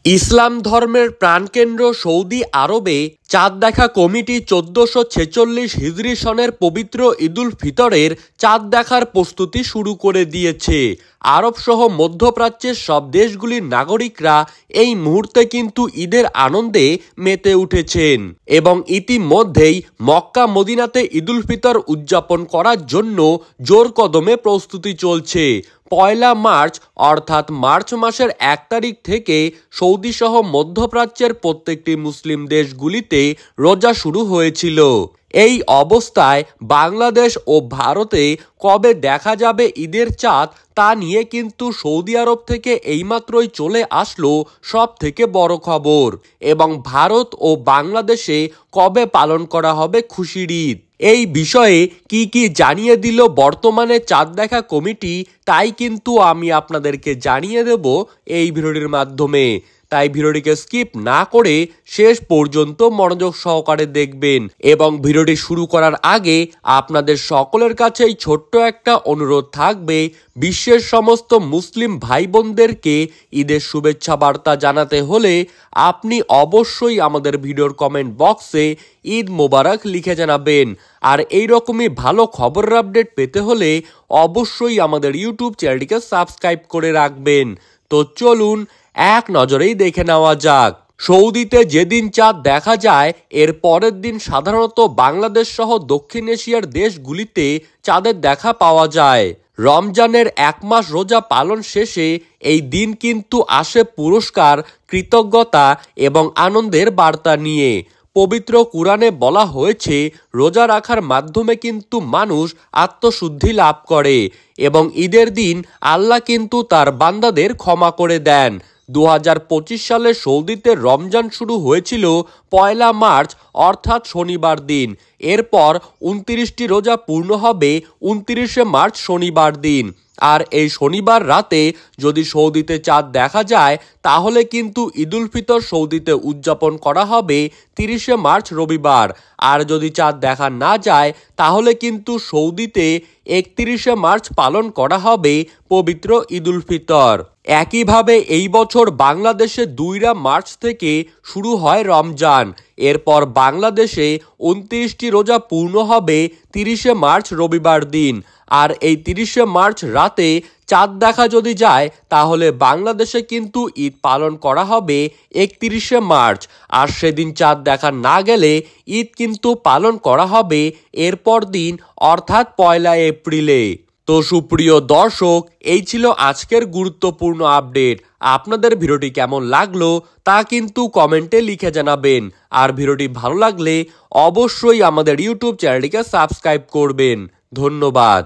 ইসলাম ধর্মের প্রাণকেন্দ্র সৌদি আরবে চাঁদ দেখা কমিটি 1446 হিজরি সনের পবিত্র ঈদুল ফিতরের চাঁদ দেখার প্রস্তুতি শুরু করে দিয়েছে। আরব সহ মধ্যপ্রাচ্যের সব দেশগুলির নাগরিকরা এই মুহূর্তে কিন্তু ঈদের আনন্দে মেতে উঠেছেন এবং ইতিমধ্যেই মক্কা মদিনাতে ঈদুল ফিতর উদযাপন করার জন্য জোর কদমে প্রস্তুতি চলছে। পয়লা মার্চ অর্থাৎ মার্চ মাসের 1 তারিখ থেকে সৌদি সহ মধ্যপ্রাচ্যের প্রত্যেকটি মুসলিম দেশগুলিতে রোজা শুরু হয়েছিল। এই অবস্থায় বাংলাদেশ ও ভারতে কবে দেখা যাবে ঈদের চাঁদ তা নিয়ে কিন্তু সৌদি আরব থেকে এইমাত্রই চলে আসলো সব থেকে বড় খবর। এবং ভারত ও বাংলাদেশে কবে পালন করা হবে খুশির ঈদ, এই বিষয়ে কি জানিয়ে দিল বর্তমানে চাঁদ দেখা কমিটি, তাই কিন্তু আমি আপনাদেরকে জানিয়ে দেব এই ভিডিওটির মাধ্যমে। তাই ভিডিওটিকে স্কিপ না করে শেষ পর্যন্ত মনোযোগ সহকারে দেখবেন। এবং ভিডিওটি শুরু করার আগে আপনাদের সকলের কাছেই ছোট্ট একটা অনুরোধ থাকবে, বিশ্বের সমস্ত মুসলিম ভাই বোনদেরকে ঈদের শুভেচ্ছা বার্তা জানাতে হলে আপনি অবশ্যই আমাদের ভিডিওর কমেন্ট বক্সে ঈদ মোবারক লিখে জানাবেন। আর এই রকমই ভালো খবরের আপডেট পেতে হলে অবশ্যই আমাদের ইউটিউব চ্যানেলটিকে সাবস্ক্রাইব করে রাখবেন। তো চলুন এক নজরেই দেখে নেওয়া যাক। সৌদিতে যেদিন চাঁদ দেখা যায় এর পরের দিন সাধারণত বাংলাদেশ সহ দক্ষিণ এশিয়ার দেশগুলিতে চাঁদের দেখা পাওয়া যায়। রমজানের 1 মাস রোজা পালন শেষে এই দিন কিন্তু আসে পুরস্কার, কৃতজ্ঞতা এবং আনন্দের বার্তা নিয়ে। পবিত্র কুরআনে বলা হয়েছে রোজা রাখার মাধ্যমে কিন্তু মানুষ আত্মশুদ্ধি লাভ করে এবং ঈদের দিন আল্লাহ কিন্তু তার বান্দাদের ক্ষমা করে দেন। 2025 সালে সৌদিতে রমজান শুরু হয়েছিল পয়লা মার্চ অর্থাৎ শনিবার দিন। এরপর 29টি রোজা পূর্ণ হবে 29শে মার্চ শনিবার দিন। আর এই শনিবার রাতে যদি সৌদিতে চাঁদ দেখা যায় তাহলে কিন্তু ঈদুল ফিতর সৌদিতে উদযাপন করা হবে 30শে মার্চ রবিবার। আর যদি চাঁদ দেখা না যায় তাহলে কিন্তু সৌদিতে 31শে মার্চ পালন করা হবে পবিত্র ঈদুল ফিতর। একইভাবে এই বছর বাংলাদেশে 2 মার্চ থেকে শুরু হয় রমজান। এরপর বাংলাদেশে 29টি রোজা পূর্ণ হবে 30শে মার্চ রবিবার দিন। আর এই 30শে মার্চ রাতে চাঁদ দেখা যদি যায় তাহলে বাংলাদেশে কিন্তু ঈদ পালন করা হবে 31শে মার্চ। আর সেদিন চাঁদ দেখা না গেলে ঈদ কিন্তু পালন করা হবে এরপর দিন অর্থাৎ পয়লা এপ্রিলে। তো সুপ্রিয় দর্শক, এই ছিল আজকের গুরুত্বপূর্ণ আপডেট। আপনাদের ভিডিওটি কেমন লাগলো তা কিন্তু কমেন্টে লিখে জানাবেন। আর ভিডিওটি ভালো লাগলে অবশ্যই আমাদের ইউটিউব চ্যানেলটিকে সাবস্ক্রাইব করবেন। ধন্যবাদ।